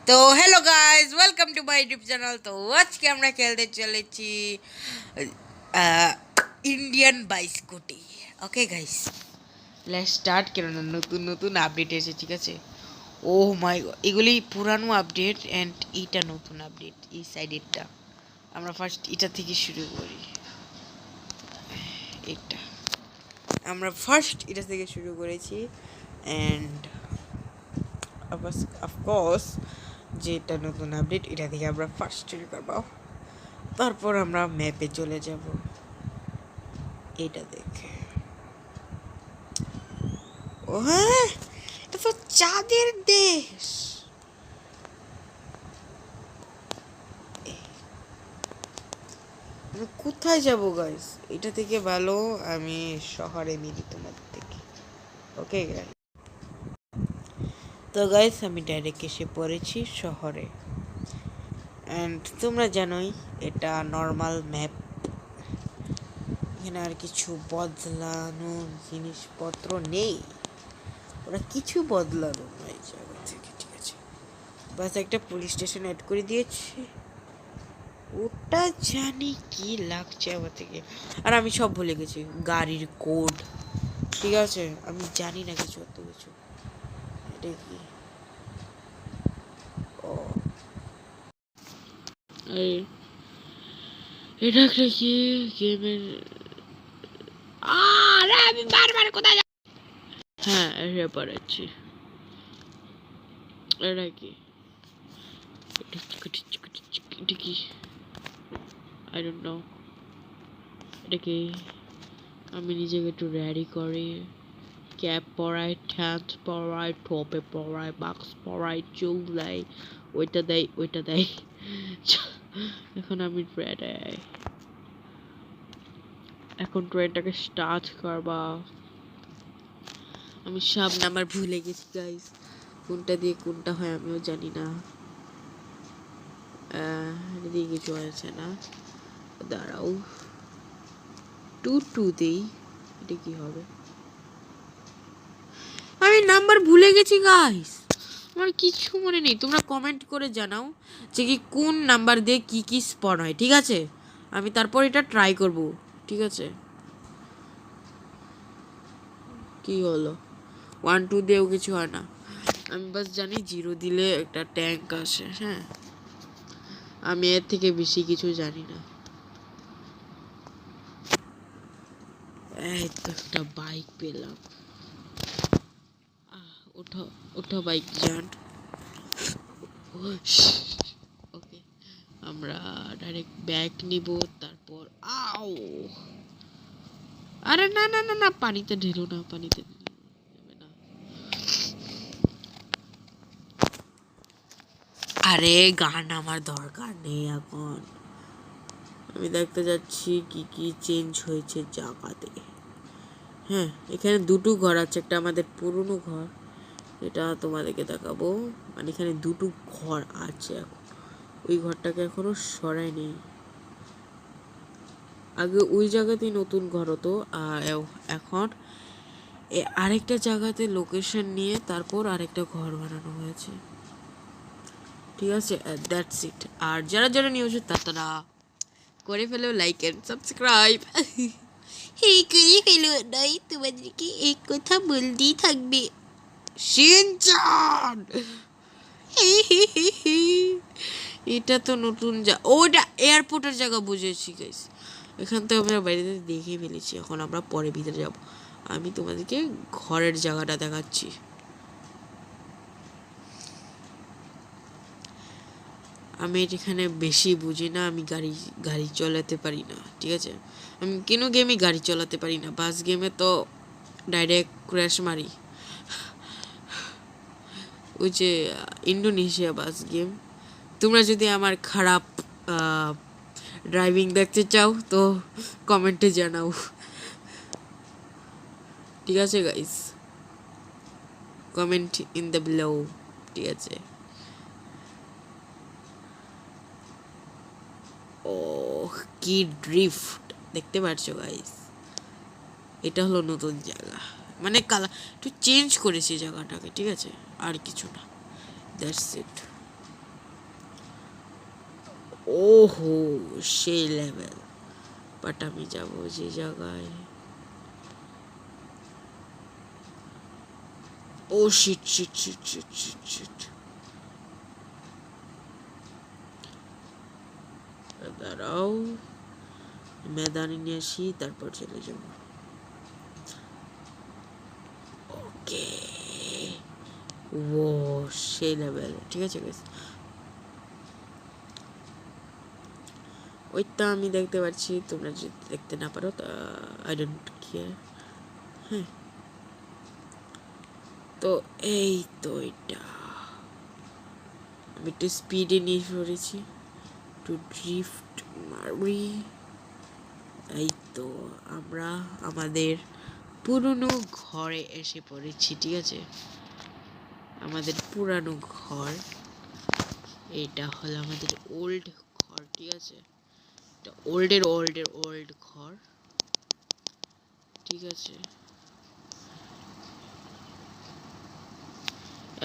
তো hello guys, welcome to my YouTube channel. তো আজকে আমরা খেলতে চলেছি ইন্ডিয়ান বাইস্কুটি। Okay guys, let's start. কেন নতুন নতুন আপডেট এসেছে, ঠিক আছে? ও মাই গড, এগুলি পুরানো আপডেট অ্যান্ড এইটা নতুন আপডেট। এই সাইডেরটা আমরা ফার্স্ট এটা থেকে শুরু করি। এটা আমরা ফার্স্ট এটা থেকে শুরু করেছি অ্যান্ড অফকোর্স যেটা নতুন আপডেট এটা থেকে আমরা ফার্স্ট শুরু করবো। তারপর আমরা ম্যাপে চলে যাব এটা দেখে। ও হ্যাঁ, এটা তো চাঁদের দেশ। আমি কোথায় যাব গাইস? এটা থেকে ভালো আমি শহরে মিলি তোমাদের থেকে। ওকে গাইস, তো গাইস আমি ডাইরেক্ট এসে পড়েছি শহরে অ্যান্ড তোমরা জানোই এটা নর্মাল ম্যাপ। এখানে আর কিছু বদলানো জিনিসপত্র নেই, ওরা কিছু বদলানো এই জায়গা থেকে, ঠিক আছে? বাস একটা পুলিশ স্টেশন অ্যাড করে দিয়েছে, ওটা জানি কি লাগছে আমার থেকে। আর আমি সব ভুলে গেছি, গাড়ির কোড, ঠিক আছে? আমি জানি না কিছু, অত কিছু। এটা কি? ও এটা একটা কি গেমের? আরে আমি বারবার কোথায় যাব? হ্যাঁ, এসে পড়েছি। এটা কি? এটা কি? I don't know. এটা কি? আমি নিজেকে একটু রেডি করি, ক্যাপ পরাই, হ্যান্ড পরাই, টোপে পরাই, বাক্স পরাই, চুল দেয়, ওইটা দেয়, ওইটা দেয়। এখন আমি রেডি। এখন ট্রেনটাকে স্টার্ট করবা। আমি সব নাম্বার ভুলে গেছি গাইস, কোনটা দিয়ে কোনটা হয় আমিও জানি না। এটা দিয়ে কিছু আছে না, দাঁড়াও, 2 দেই। এটা কি হবে? আমি নাম্বার ভুলে গেছি গাইস, আমার কিছু মনে নেই। তোমরা কমেন্ট করে জানাও যে কি কোন নাম্বার দিয়ে কি কি স্পন হয়, ঠিক আছে? আমি তারপর এটা ট্রাই করব, ঠিক আছে? কি হলো? 1 2 দিয়েও কিছু হয় না। আমি বাস জানি 0 দিলে একটা ট্যাঙ্ক আসে। হ্যাঁ, আমি এর থেকে বেশি কিছু জানি না। এই তো একটা বাইক পেলাম। ওঠো ওঠো বাইক যান। ওকে, আমরা ডাইরেক্ট ব্যাগ নিব, তারপর আও, আরে না না না না, পানিতে ঢেলো না, পানিতে নেবে না। আরে গান আমার দরকার নেই এখন, আমি দেখতে যাচ্ছি কি কি চেঞ্জ হয়েছে জায়গাতে। হ্যাঁ, এখানে দুটো ঘর আছে, একটা আমাদের পুরনো ঘর, এটা তোমাদেরকে দেখাবো। মানে এখানে দুটো ঘর আছে এখন, ওই ঘরটাকে এখনো সরাই নেই। আগে ওই জায়গাতেই নতুন ঘর হতো, আর এখন আরেকটা জায়গাতে লোকেশন নিয়ে তারপর আরেকটা ঘর বানানো হয়েছে, ঠিক আছে? That's it. আর যারা যারা নিউজ তারা করে ফেলো লাইক এন্ড সাবস্ক্রাইব। এই করে ফেলো, নাই তোমাদেরকে এই কথা বলতেই থাকবে। শিনচান, এটা তো নতুন ওটা এয়ারপোর্টের জায়গা, বুঝেছি গাইস। এখান থেকে আমরা বাইরে দেখে ফেলেছি, এখন আমরা পরে ভিতরে যাব। আমি তোমাদেরকে ঘরের জায়গাটা দেখাচ্ছি। আমি এখানে বেশি বুঝি না, আমি গাড়ি চালাতে পারি না, ঠিক আছে? আমি কোনো গেমই গাড়ি চালাতে পারি না, বাস গেমে তো ডাইরেক্ট ক্র্যাশ মারি। ওই যে ইন্দোনেশিয়া বাস গেম। তোমরা যদি আমার খারাপ ড্রাইভিং দেখতে চাও তো কমেন্টে জানাও, ঠিক আছে guys? Comment in the below, ঠিক আছে? ও কি ড্রিফট দেখতে পাচ্ছো গাইস? এটা হলো নতুন জায়গা, মানে একটু চেঞ্জ করেছি জায়গাটাকে, ঠিক আছে? আর কিছু না, দ্যাটস ইট। ওহো সেই লেভেল। বাট আমি যাব যে জায়গায়, oh shit shit shit shit shit shit, দাঁড়াও মেদানে নিয়ে আসি তারপর চলে যাব। ওকে ও সেই লেভেল, ঠিক আছে গাইস। ওইটা আমি দেখতে পাচ্ছি, তোমরা যদি দেখতে না পারো তা আই ডোন্ট কেয়ার। হ্যাঁ তো এই তো এটা আমি একটু স্পিডে নিয়ে পড়েছি, একটু ড্রিফট মারি। এই তো আমরা আমাদের পুরনো ঘরে এসে পড়েছি, ঠিক আছে। আমাদের পুরানো ঘর, এটা হলো আমাদের ওল্ড ঘর, ঠিক আছে। এটা ওল্ড ঘর, ঠিক আছে।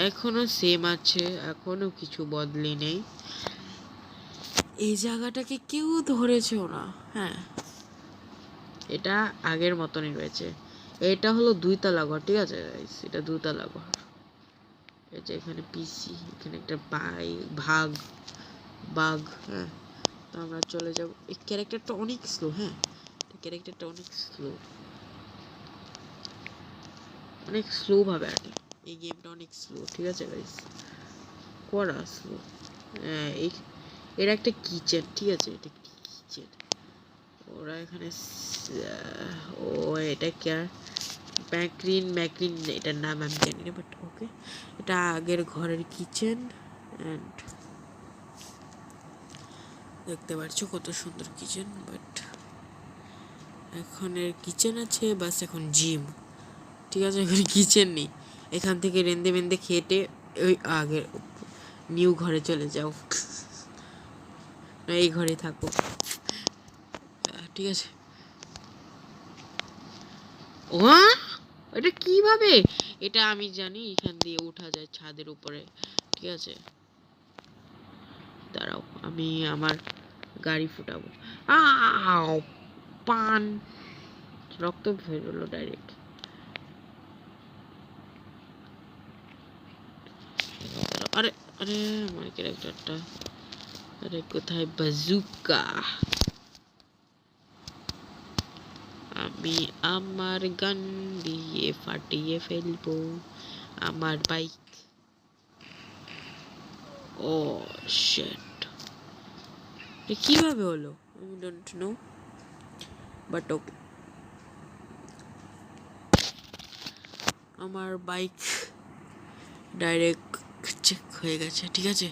এখনো সেম আছে, এখনো কিছু বদলি নেই। এই জায়গাটাকে কেউ ধরেছেও না। হ্যাঁ এটা আগের মতনই রয়েছে। এটা হলো 2 তলা ঘর, ঠিক আছে। এটা 2 তলা ঘর। এই যে এখানে পিসি, এখানে একটা বাঘ। হ্যাঁ তো আমরা চলে যাব। এই ক্যারেক্টারটা অনেক স্লো। হ্যাঁ ক্যারেক্টারটা অনেক স্লো ভাবে আটে। এই গেমটা অনেক স্লো, ঠিক আছে গাইস, করা স্লো। এর একটা কিচেন, ঠিক আছে। এটা কিচেন, ওরা এখানে ও এটা কে ম্যাকরিন এটার নাম আমি জানি না, বাট ওকে। এটা আগের ঘরের কিচেন। অ্যান্ড দেখতে পাচ্ছ কত সুন্দর কিচেন। বাট এখন এর কিচেন আছে বাস, এখন জিম, ঠিক আছে। এখানে কিচেন নেই। এখান থেকে রেন্দে খেটে ওই আগের নিউ ঘরে চলে যাও, এই ঘরে থাকো, ঠিক আছে। ও এটা কিভাবে, এটা আমি জানি এখান দিয়ে উঠা যায় ছাদের উপরে, ঠিক আছে। দাঁড়াও আমি আমার গাড়ি ফুটাবো। আও পান, রক্ত বেরোলো ডাইরেক্ট। আরে আরে আমার ক্যারেক্টারটা, আরে কোথায় বাজুকা। আমি আমার গান দিয়ে ফাটিয়ে ফেলবো আমার বাইক। ও শিট, কিভাবে হলো আমি ডোন্ট নো, বাট ওকে। আমার বাইক ডাইরেক্ট চেক হয়ে গেছে, ঠিক আছে।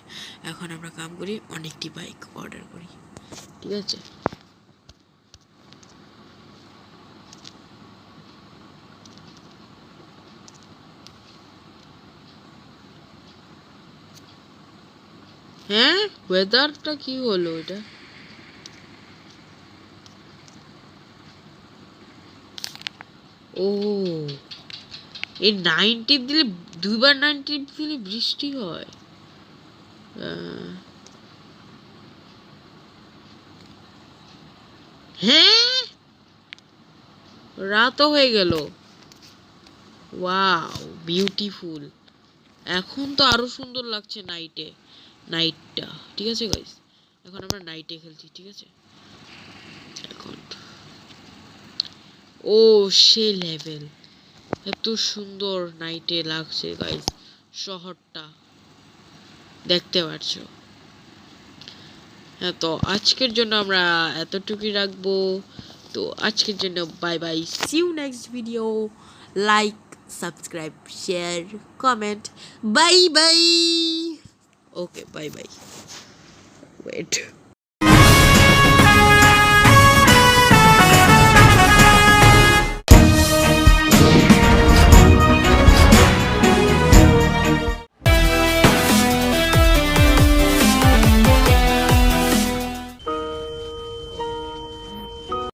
এখন আমরা কাম করি, অনেকটি বাইক অর্ডার করি, ঠিক আছে। হ্যাঁ ওয়েদারটা কি হলো এটা, ও এই 90 দিলে, 2বার 90 দিলে বৃষ্টি হয়। হ্যাঁ রাতও হয়ে গেল। Wow beautiful. এখন তো আরো সুন্দর লাগছে নাইটটা, ঠিক আছে গাইস। এখন আমরা নাইটে খেলছি, ঠিক আছে। এখন ও সেই লেভেল, এত সুন্দর নাইটে লাগছে গাইস, শহরটা দেখতে পাচ্ছ। হ্যাঁ তো আজকের জন্য আমরা এতটুকুই রাখবো। তো আজকের জন্য bye bye, see you next video. Like, subscribe, share, comment, bye bye. Okay bye bye. Wait